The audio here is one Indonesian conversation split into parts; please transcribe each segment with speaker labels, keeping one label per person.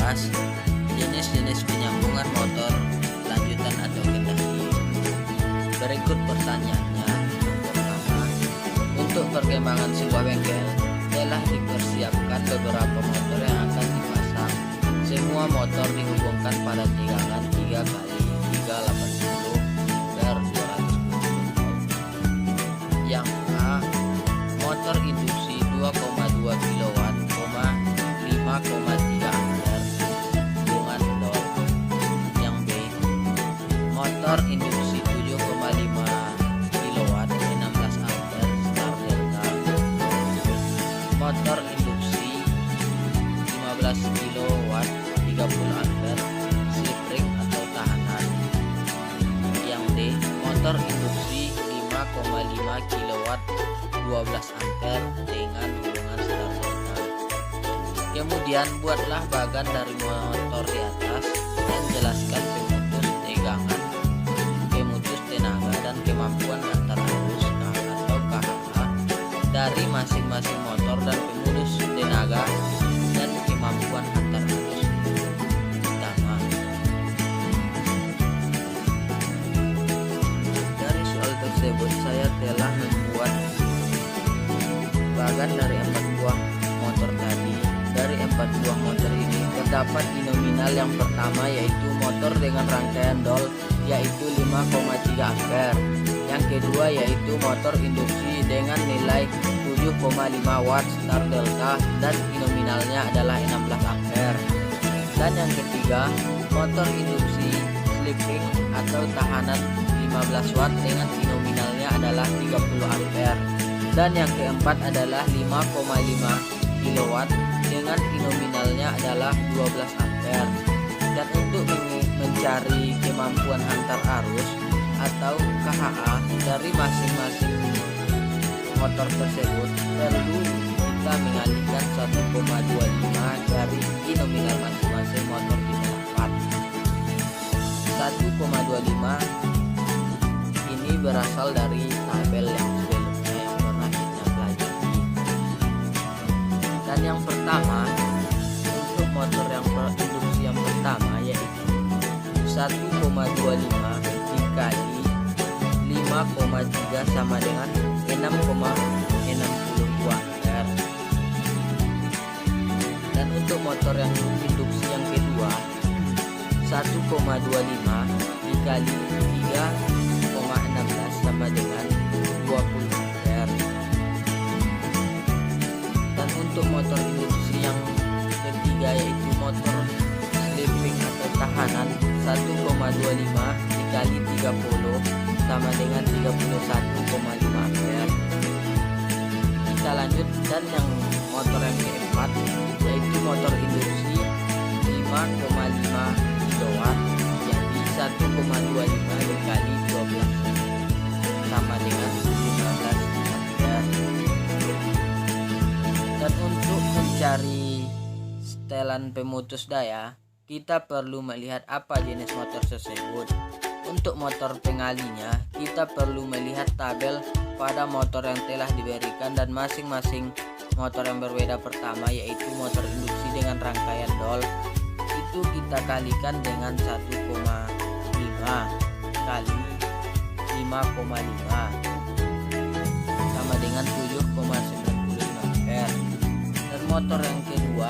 Speaker 1: membahas jenis-jenis penyambungan motor lanjutan atau kendali. Berikut pertanyaannya. Pertama, untuk perkembangan sebuah bengkel telah dipersiapkan beberapa motor yang akan dipasang. Semua motor dihubungkan pada tegangan 3 kali 380 per 220 volt. Yang A, motor induksi 2,2 kW, 5,3 ampere hubungan dol. Yang B, motor induksi 7,5 kW, 16 ampere star delta. Motor induksi 15 kW, 30 ampere slip ring atau tahanan. Yang D, motor induksi 5,5 kW, 12 ampere dengan hubungan star delta. Kemudian buatlah bagan dari motor di atas dan jelaskan pemutus tegangan, pemutus tenaga, dan kemampuan antar arus atau KHA dari masing-masing motor dan pemutus tenaga dan kemampuan antar arus utama. Dari soal tersebut saya telah membuat bagan dari 4 buah motor tadi. Dari 4 buah motor ini terdapat di nominal yang pertama yaitu motor dengan rangkaian dol yaitu 5,3 ampere. Yang kedua yaitu motor induksi dengan nilai 7,5 watt star delta dan nominalnya adalah 16 ampere. Dan yang ketiga motor induksi slip ring atau tahanan 15 watt dengan nominalnya adalah 30 ampere. Dan yang keempat adalah 5,5 kW dengan nominalnya adalah 12 ampere. Dan untuk mencari kemampuan antar arus atau KHA dari masing-masing motor tersebut perlu kita mengalihkan 1,25 dari nominal masing-masing motor kita dapat. 1,25 ini berasal dari tabel yang sebelumnya yang pernah kita pelajari. Dan yang pertama, untuk motor yang induksi yang pertama yaitu 1,25 dikali 5,3 sama dengan 6,62 ampere. Dan untuk motor yang induksi yang kedua 1,25 dikali 3,16 sama dengan 20 ampere. Dan untuk motor induksi yang ketiga yaitu motor slip ring atau tahanan 1,25 dikali 30 sama dengan 31,5 ampere. Kita lanjut. Dan yang motor yang keempat yaitu motor induksi 5,5 kW jadi 1,25 dikali 12 sama dengan 15 ampere. Dan untuk mencari setelan pemutus daya kita perlu melihat apa jenis motor tersebut. Untuk motor pengalinya kita perlu melihat tabel pada motor yang telah diberikan dan masing-masing motor yang berbeda. Pertama yaitu motor induksi dengan rangkaian dol itu kita kalikan dengan 1,5 kali 5,5 sama dengan 7,95 ampere. Dan motor yang kedua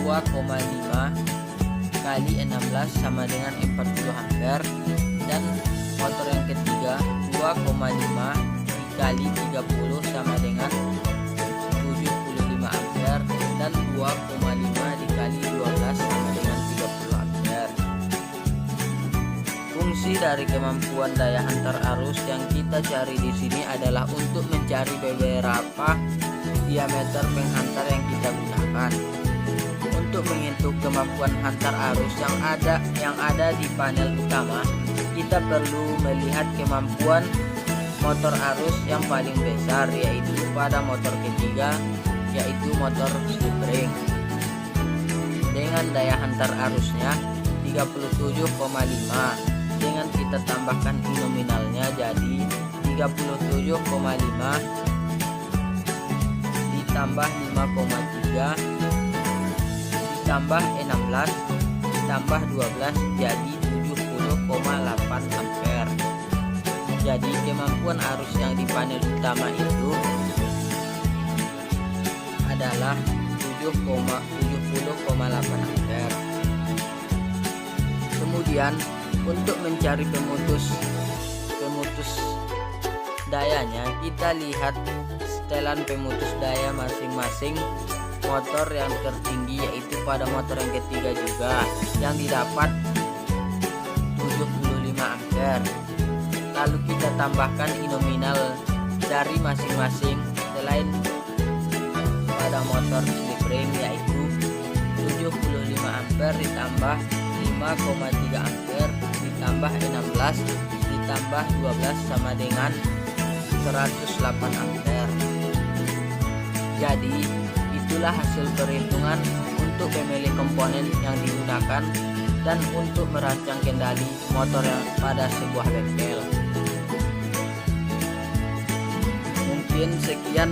Speaker 1: 2,5 kali 16 sama dengan 40 ampere. Dan motor yang ketiga 2,5 dikali 30 sama dengan 75 ampere. Dan 2,5 dikali 12 sama dengan 30 ampere. Fungsi dari kemampuan daya antar arus yang kita cari di sini adalah untuk mencari beberapa diameter penghantar yang kita gunakan. Untuk menghitung kemampuan antar arus yang ada di panel utama, kita perlu melihat kemampuan motor arus yang paling besar yaitu pada motor ketiga yaitu motor slip ring dengan daya antar arusnya 37,5 dengan kita tambahkan nominalnya jadi 37,5 ditambah 5,3 ditambah 16 ditambah 12 jadi 70,8 ampere. Jadi kemampuan arus yang di panel utama itu adalah 70,8 ampere. Kemudian untuk mencari pemutus dayanya, kita lihat setelan pemutus daya masing-masing motor yang tertinggi, yaitu pada motor yang ketiga juga yang didapat 75 ampere. Lalu kita tambahkan nominal dari masing-masing selain pada motor slip ring, yaitu 75 ampere ditambah 5,3 ampere ditambah 16 ditambah 12 sama dengan 108 ampere. Jadi itulah hasil perhitungan untuk pemilih komponen yang digunakan dan untuk merancang kendali motor yang pada sebuah bengkel. Mungkin sekian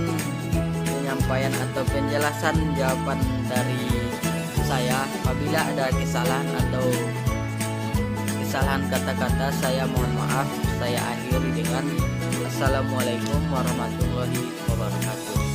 Speaker 1: penyampaian atau penjelasan jawaban dari saya. Apabila ada kesalahan atau kesalahan kata-kata, saya mohon maaf. Saya akhiri dengan Assalamualaikum warahmatullahi wabarakatuh.